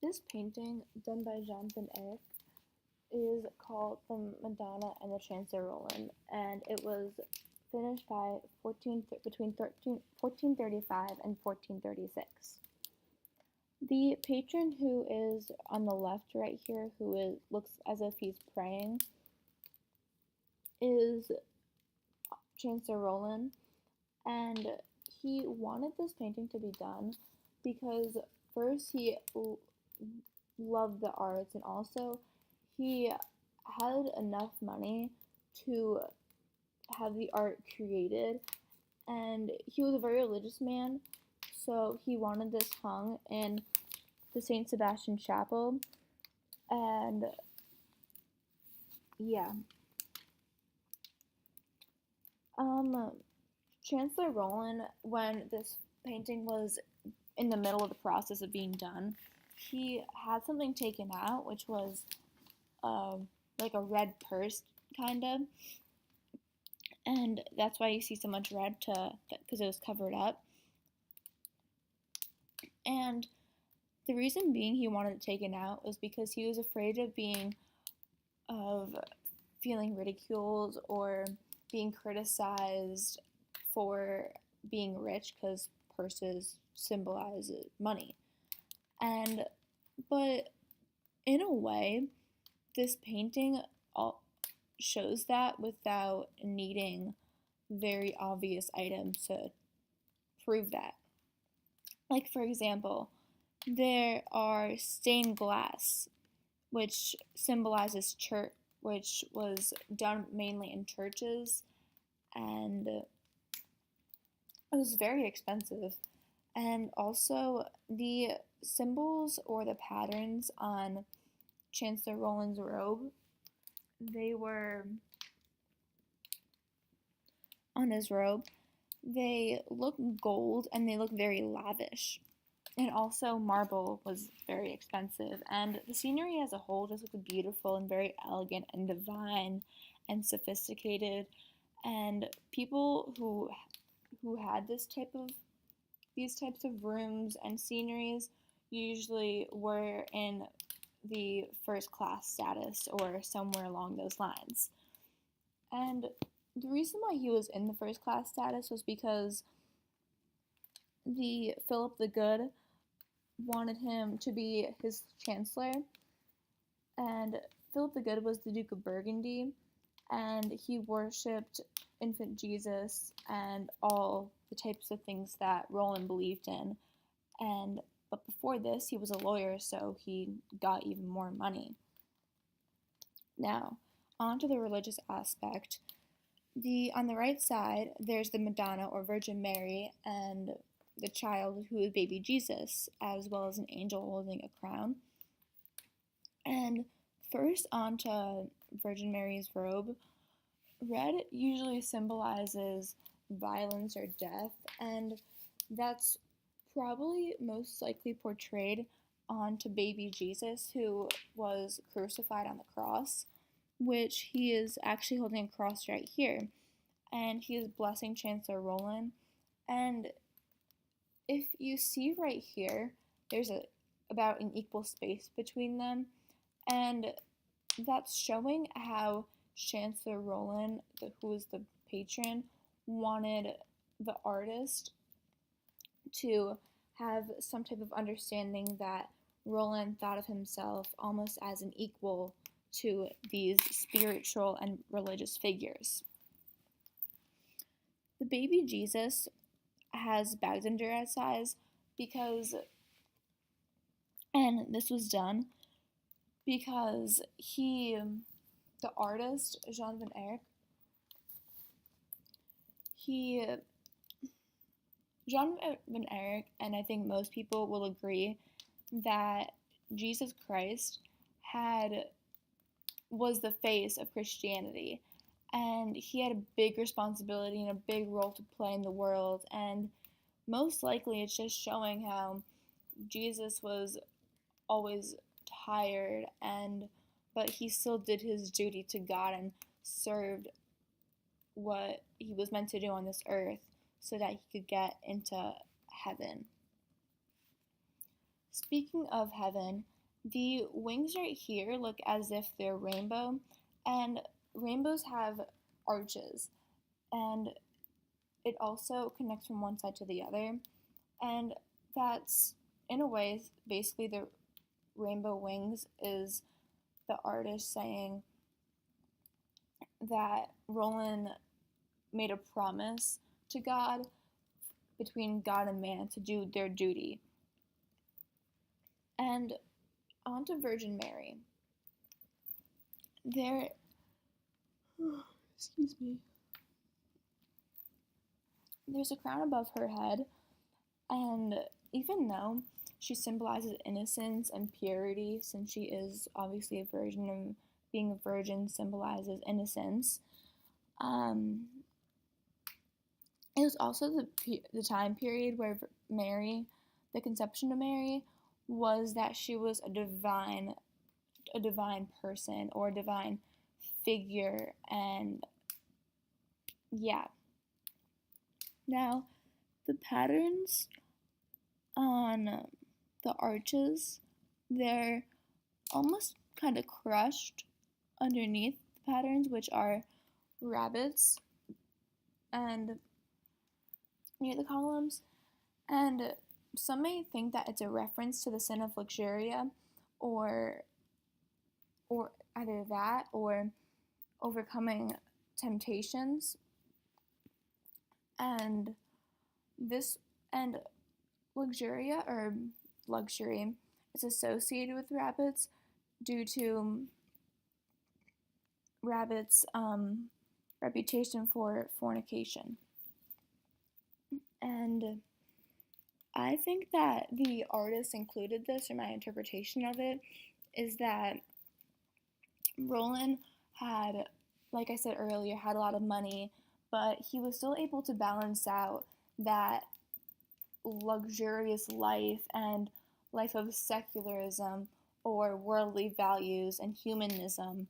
This painting, done by Jonathan Eyck, is called The Madonna and the Chancellor Roland, and it was finished by between 1435 and 1436. The patron who is on the left right here, looks as if he's praying, is Chancellor Roland, and he wanted this painting to be done because first he loved the arts, and also he had enough money to have the art created, and he was a very religious man, so he wanted this hung in the St. Sebastian Chapel. And yeah, Chancellor Roland, when this painting was in the middle of the process of being done, he had something taken out, which was like a red purse, kind of, and that's why you see so much red, because it was covered up. And the reason being he wanted it taken out was because he was afraid of feeling ridiculed or being criticized for being rich, because purses symbolize money. But in a way, this painting shows that without needing very obvious items to prove that. Like, for example, there are stained glass, which symbolizes church, which was done mainly in churches, and it was very expensive. And also, the symbols or the patterns on Chancellor Roland's robe, they were on his robe, they look gold and they look very lavish. And also, marble was very expensive, and the scenery as a whole just looked beautiful and very elegant and divine and sophisticated. And people who had these types of rooms and sceneries usually were in the first class status or somewhere along those lines. And the reason why he was in the first class status was because the Philip the Good wanted him to be his chancellor, and Philip the Good was the Duke of Burgundy, and he worshipped infant Jesus and all the types of things that Roland believed in. But before this, he was a lawyer, so he got even more money. Now, on to the religious aspect. On the right side, there's the Madonna or Virgin Mary and the child who is baby Jesus, as well as an angel holding a crown. And first, onto Virgin Mary's robe. Red usually symbolizes violence or death, and that's probably most likely portrayed onto baby Jesus, who was crucified on the cross, which he is actually holding a cross right here, and he is blessing Chancellor Roland. And if you see right here, there's about an equal space between them, and that's showing how Chancellor Roland, who is the patron, wanted the artist to have some type of understanding that Roland thought of himself almost as an equal to these spiritual and religious figures. The baby Jesus has bags under his eyes and this was done because the artist, Jonathan Eyck, and I think most people will agree that Jesus Christ was the face of Christianity, and he had a big responsibility and a big role to play in the world, and most likely it's just showing how Jesus was always tired, but he still did his duty to God and served what he was meant to do on this earth so that he could get into heaven. Speaking of heaven, The wings right here look as if they're rainbow, and rainbows have arches, and it also connects from one side to the other, and that's, in a way, basically the rainbow wings is the artist saying that Roland made a promise to God, between God and man, to do their duty. And on to Virgin Mary. There, excuse me. There's a crown above her head, and even though she symbolizes innocence and purity, since she is obviously a virgin, and being a virgin symbolizes innocence, it was also the time period where Mary, the conception of Mary, was that she was a divine person or a divine figure, and yeah. Now, the patterns on the arches, they're almost kind of crushed underneath the patterns, which are rabbits, and near the columns, and some may think that it's a reference to the sin of luxuria, or either that or overcoming temptations, and this and luxuria or luxury is associated with rabbits due to rabbits' reputation for fornication. And I think that the artist included this, or my interpretation of it, is that Roland had, like I said earlier, had a lot of money, but he was still able to balance out that luxurious life and life of secularism or worldly values and humanism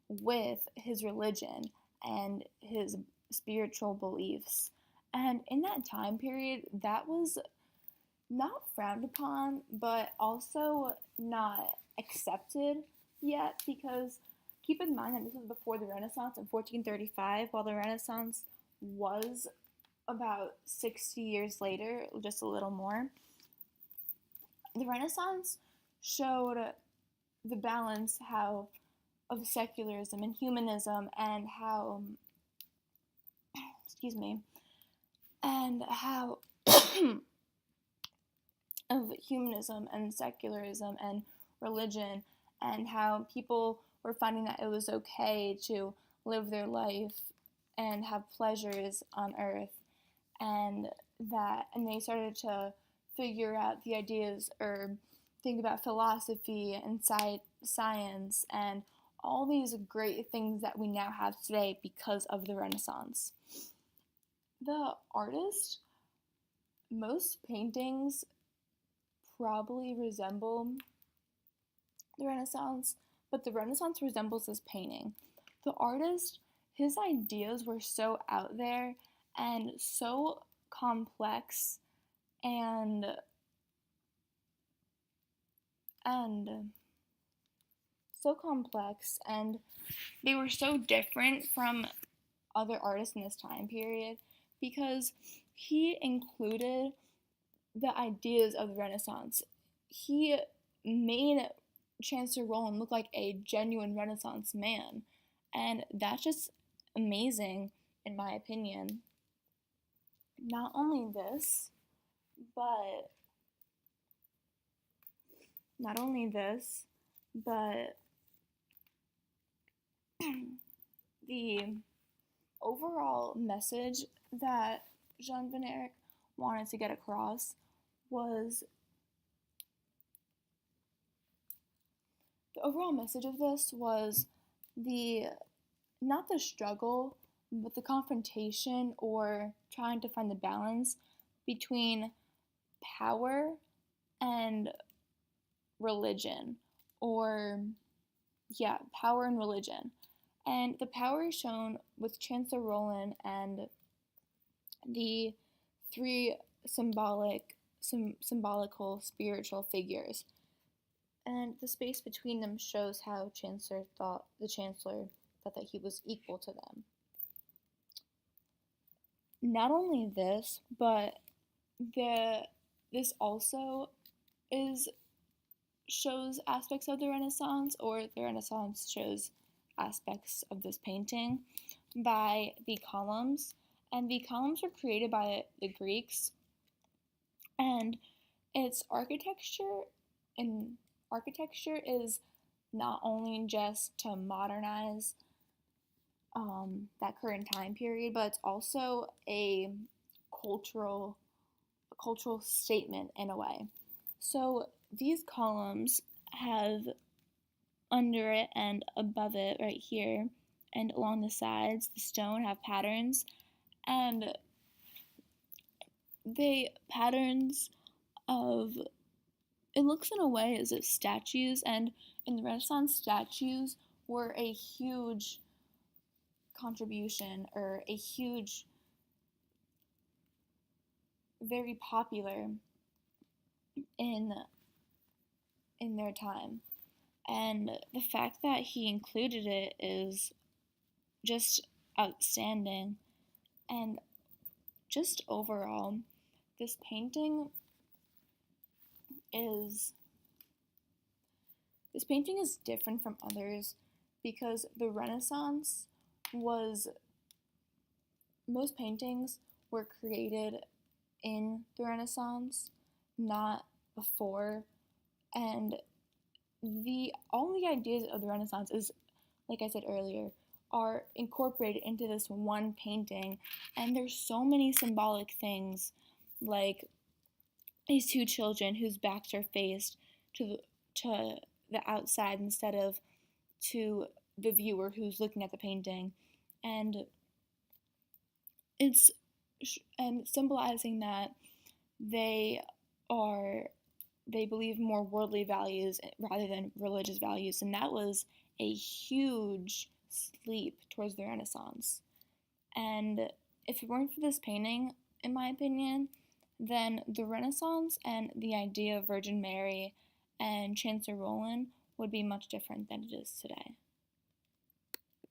with his religion and his spiritual beliefs. And in that time period, that was not frowned upon, but also not accepted yet, because keep in mind that this was before the Renaissance in 1435, while the Renaissance was about 60 years later, just a little more. The Renaissance showed the balance of secularism and humanism, and how excuse me, and how of humanism and secularism and religion, and how people were finding that it was okay to live their life and have pleasures on earth, and they started to figure out the ideas, or think about philosophy and science and all these great things that we now have today because of the Renaissance. The artist, most paintings probably resemble the Renaissance, but the Renaissance resembles this painting. The artist, his ideas were so out there and so complex and they were so different from other artists in this time period, because he included the ideas of the Renaissance. He made Chancellor Roland look like a genuine Renaissance man, and that's just amazing, in my opinion. Not only this, but the overall message that Jean Van Eyck wanted to get across was the overall message of this was not the struggle, but the confrontation, or trying to find the balance between power and religion, power and religion. And the power is shown with Chancellor Roland and the three symbolical spiritual figures. and the space between them shows how the chancellor thought that he was equal to them. Not only this, but this also is shows aspects of the Renaissance, or the Renaissance shows aspects of this painting by the columns. And the columns were created by the Greeks, and its architecture is not only just to modernize that current time period, but it's also a cultural statement in a way. So these columns have under it and above it right here and along the sides, the stone have patterns, and patterns of, it looks in a way as if statues, and in the Renaissance, statues were a huge contribution, or a huge, very popular in their time. And the fact that he included it is just outstanding. And just overall, this painting is different from others because the Renaissance most paintings were created in the Renaissance, not before. And all the ideas of the Renaissance is, like I said earlier, are incorporated into this one painting, and there's so many symbolic things, like these two children whose backs are faced to the outside instead of to the viewer who's looking at the painting, and it's symbolizing that they believe more worldly values rather than religious values, and that was a huge leap towards the Renaissance. And if it weren't for this painting, in my opinion, then the Renaissance and the idea of Virgin Mary and Chancellor Roland would be much different than it is today.